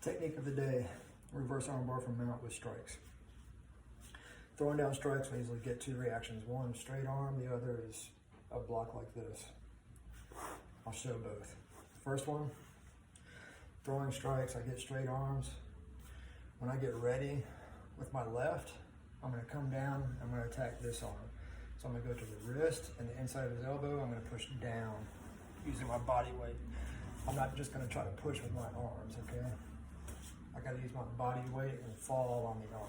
Technique of the day, reverse armbar from mount with strikes. Throwing down strikes, I usually get two reactions. One, straight arm, the other is a block like this. I'll show both. First one, throwing strikes, I get straight arms. When I get ready with my left, I'm gonna come down, I'm gonna attack this arm. So I'm gonna go to the wrist and the inside of his elbow, I'm gonna push down using my body weight. I'm not just gonna try to push with my arms, okay? I gotta use my body weight and fall on the arm.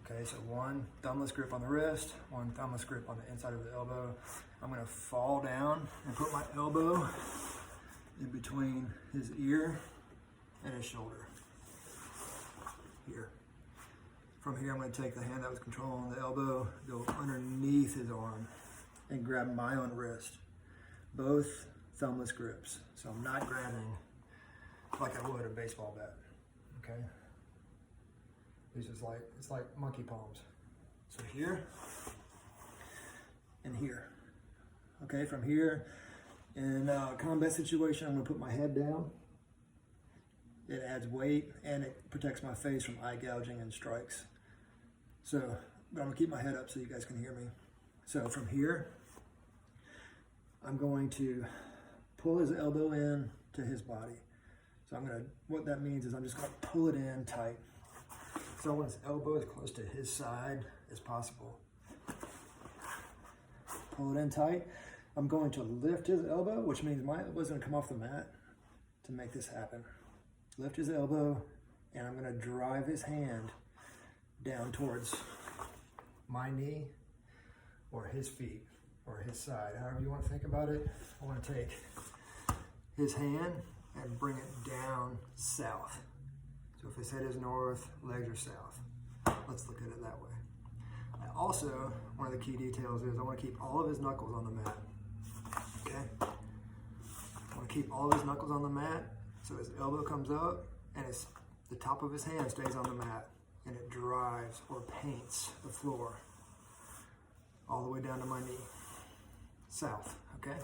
Okay, so one thumbless grip on the wrist, one thumbless grip on the inside of the elbow. I'm gonna fall down and put my elbow in between his ear and his shoulder. Here. From here, I'm gonna take the hand that was controlling the elbow, go underneath his arm, and grab my own wrist. Both thumbless grips. So I'm not grabbing like I would a baseball bat, okay? It's like monkey palms. So here and here. Okay, from here, in a combat situation, I'm gonna put my head down. It adds weight and it protects my face from eye gouging and strikes. So, but I'm gonna keep my head up so you guys can hear me. So from here, I'm going to pull his elbow in to his body. So what that means is I'm just gonna pull it in tight. So I want his elbow as close to his side as possible. Pull it in tight. I'm going to lift his elbow, which means my elbow's gonna come off the mat to make this happen. Lift his elbow, and I'm gonna drive his hand down towards my knee or his feet or his side, however you want to think about it. I want to take his hand and bring it down south. So if his head is north, legs are south. Let's look at it that way. Also, one of the key details is I want to keep all of his knuckles on the mat. Okay? I want to keep all of his knuckles on the mat so his elbow comes up and the top of his hand stays on the mat, and it drives or paints the floor all the way down to my knee. South, okay?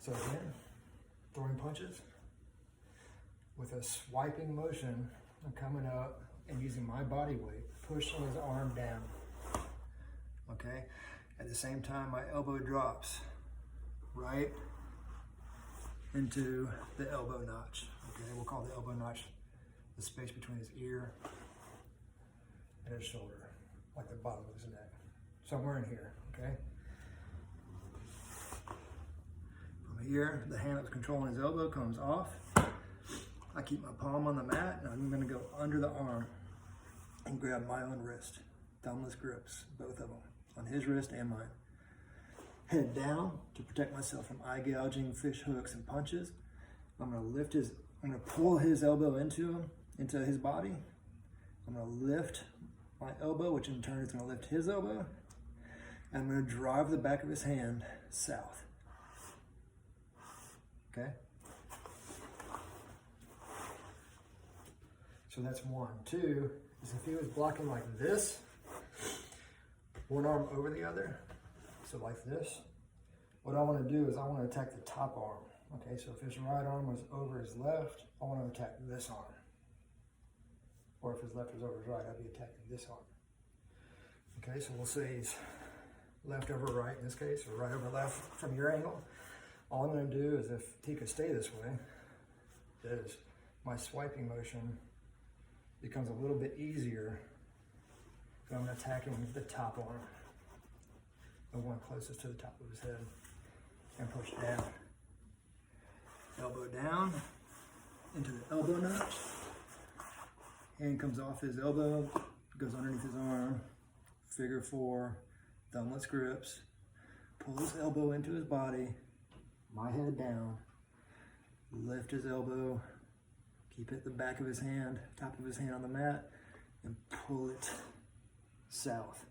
So again, throwing punches with a swiping motion. I'm coming up and using my body weight, pushing his arm down, okay? At the same time, my elbow drops right into the elbow notch, okay? We'll call the elbow notch the space between his ear and his shoulder, like the bottom of his neck. Somewhere in here, okay? From here, the hand that was controlling his elbow comes off. I keep my palm on the mat, and I'm gonna go under the arm and grab my own wrist. Thumbless grips, both of them, on his wrist and mine. Head down to protect myself from eye gouging, fish hooks, and punches. I'm gonna pull his elbow into his body. I'm gonna lift my elbow, which in turn is gonna lift his elbow. And I'm gonna drive the back of his hand south. Okay? So that's one. Two is if he was blocking like this, one arm over the other, so like this, what I want to do is I want to attack the top arm. Okay, so if his right arm was over his left, I want to attack this arm. Or if his left was over his right, I'd be attacking this arm. Okay, so we'll say he's left over right in this case, or right over left from your angle. All I'm going to do is, if he could stay this way, is my swiping motion becomes a little bit easier. So I'm attacking the top arm, the one closest to the top of his head, and push down. Elbow down into the elbow notch. Hand comes off his elbow, goes underneath his arm. Figure four, thumbless grips. Pull his elbow into his body. My head down. Lift his elbow. Keep it the back of his hand, top of his hand on the mat, and pull it south.